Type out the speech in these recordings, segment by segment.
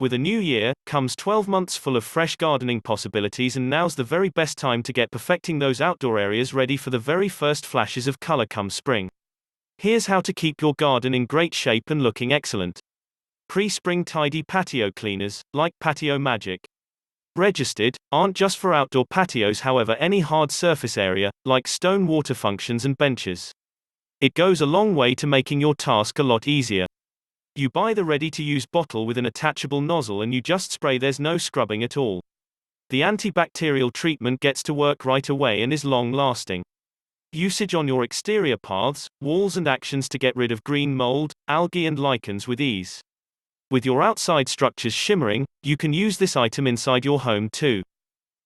With a new year, comes 12 months full of fresh gardening possibilities, and now's the very best time to get perfecting those outdoor areas ready for the very first flashes of color come spring. Here's how to keep your garden in great shape and looking excellent. Pre-spring tidy patio cleaners, like Patio Magic. Registered, aren't just for outdoor patios, however, any hard surface area, like stone water functions and benches. It goes a long way to making your task a lot easier. You buy the ready-to-use bottle with an attachable nozzle and you just spray, there's no scrubbing at all. The antibacterial treatment gets to work right away and is long-lasting. Usage on your exterior paths, walls and actions to get rid of green mold, algae and lichens with ease. With your outside structures shimmering, you can use this item inside your home too.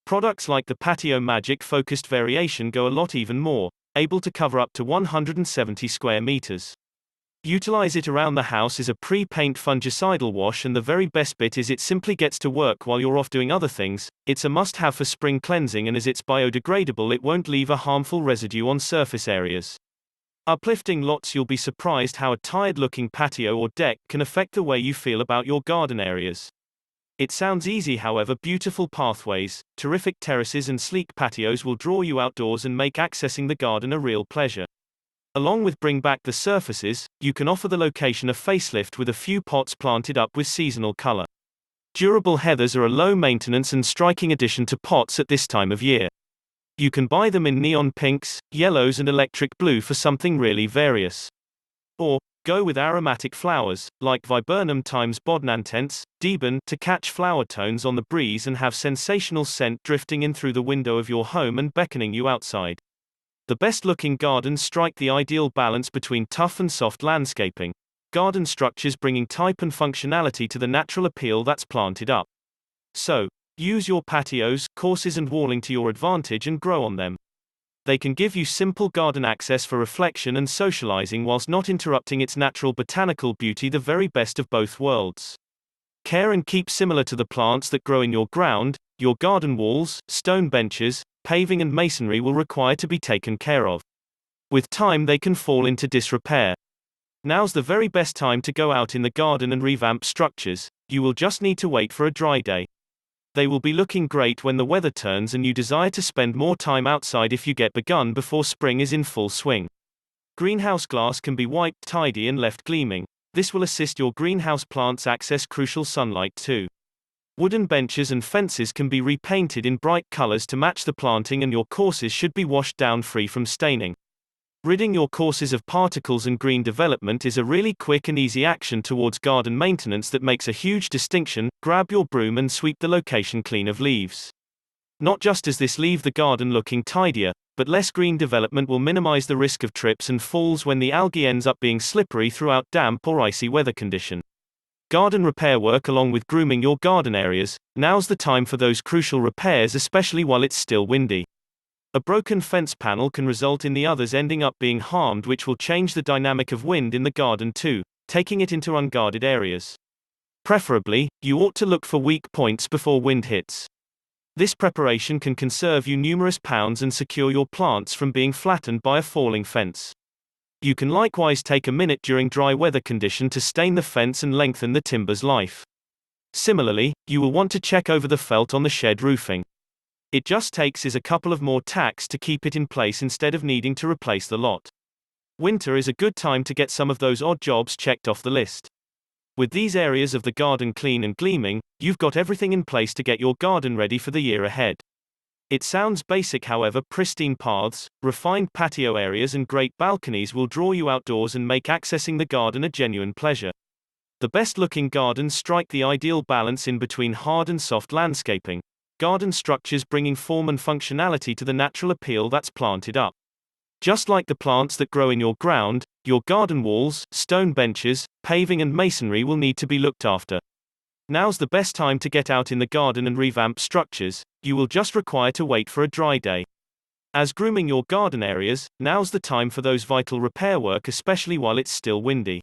Products like the Patio Magic Focused Variation go a lot even more, able to cover up to 170 square meters. Utilize it around the house as a pre-paint fungicidal wash, and the very best bit is it simply gets to work while you're off doing other things. It's a must-have for spring cleansing, and as it's biodegradable it won't leave a harmful residue on surface areas. Uplifting lots. You'll be surprised how a tired-looking patio or deck can affect the way you feel about your garden areas. It sounds easy, however, beautiful pathways, terrific terraces and sleek patios will draw you outdoors and make accessing the garden a real pleasure. Along with bring back the surfaces, you can offer the location a facelift with a few pots planted up with seasonal color. Durable heathers are a low maintenance and striking addition to pots at this time of year. You can buy them in neon pinks, yellows and electric blue for something really various. Or, go with aromatic flowers, like Viburnum times Bodnanthense, Deben, to catch flower tones on the breeze and have sensational scent drifting in through the window of your home and beckoning you outside. The best-looking gardens strike the ideal balance between tough and soft landscaping. Garden structures bringing type and functionality to the natural appeal that's planted up. So, use your patios, courses and walling to your advantage and grow on them. They can give you simple garden access for reflection and socializing whilst not interrupting its natural botanical beauty, the very best of both worlds. Care and keep similar to the plants that grow in your ground. Your garden walls, stone benches, paving and masonry will require to be taken care of. With time they can fall into disrepair. Now's the very best time to go out in the garden and revamp structures. You will just need to wait for a dry day. They will be looking great when the weather turns and you desire to spend more time outside if you get begun before spring is in full swing. Greenhouse glass can be wiped tidy and left gleaming. This will assist your greenhouse plants access crucial sunlight too. Wooden benches and fences can be repainted in bright colors to match the planting, and your courses should be washed down free from staining. Ridding your courses of particles and green development is a really quick and easy action towards garden maintenance that makes a huge distinction. Grab your broom and sweep the location clean of leaves. Not just does this leave the garden looking tidier, but less green development will minimize the risk of trips and falls when the algae ends up being slippery throughout damp or icy weather condition. Garden repair work. Along with grooming your garden areas, now's the time for those crucial repairs, especially while it's still windy. A broken fence panel can result in the others ending up being harmed, which will change the dynamic of wind in the garden too, taking it into unguarded areas. Preferably, you ought to look for weak points before wind hits. This preparation can conserve you numerous pounds and secure your plants from being flattened by a falling fence. You can likewise take a minute during dry weather condition to stain the fence and lengthen the timber's life. Similarly, you will want to check over the felt on the shed roofing. It just takes a couple of more tacks to keep it in place instead of needing to replace the lot. Winter is a good time to get some of those odd jobs checked off the list. With these areas of the garden clean and gleaming, you've got everything in place to get your garden ready for the year ahead. It sounds basic, however, pristine paths, refined patio areas and great balconies will draw you outdoors and make accessing the garden a genuine pleasure. The best-looking gardens strike the ideal balance in between hard and soft landscaping. Garden structures bringing form and functionality to the natural appeal that's planted up. Just like the plants that grow in your ground, your garden walls, stone benches, paving and masonry will need to be looked after. Now's the best time to get out in the garden and revamp structures. You will just require to wait for a dry day. As grooming your garden areas, now's the time for those vital repair work, especially while it's still windy.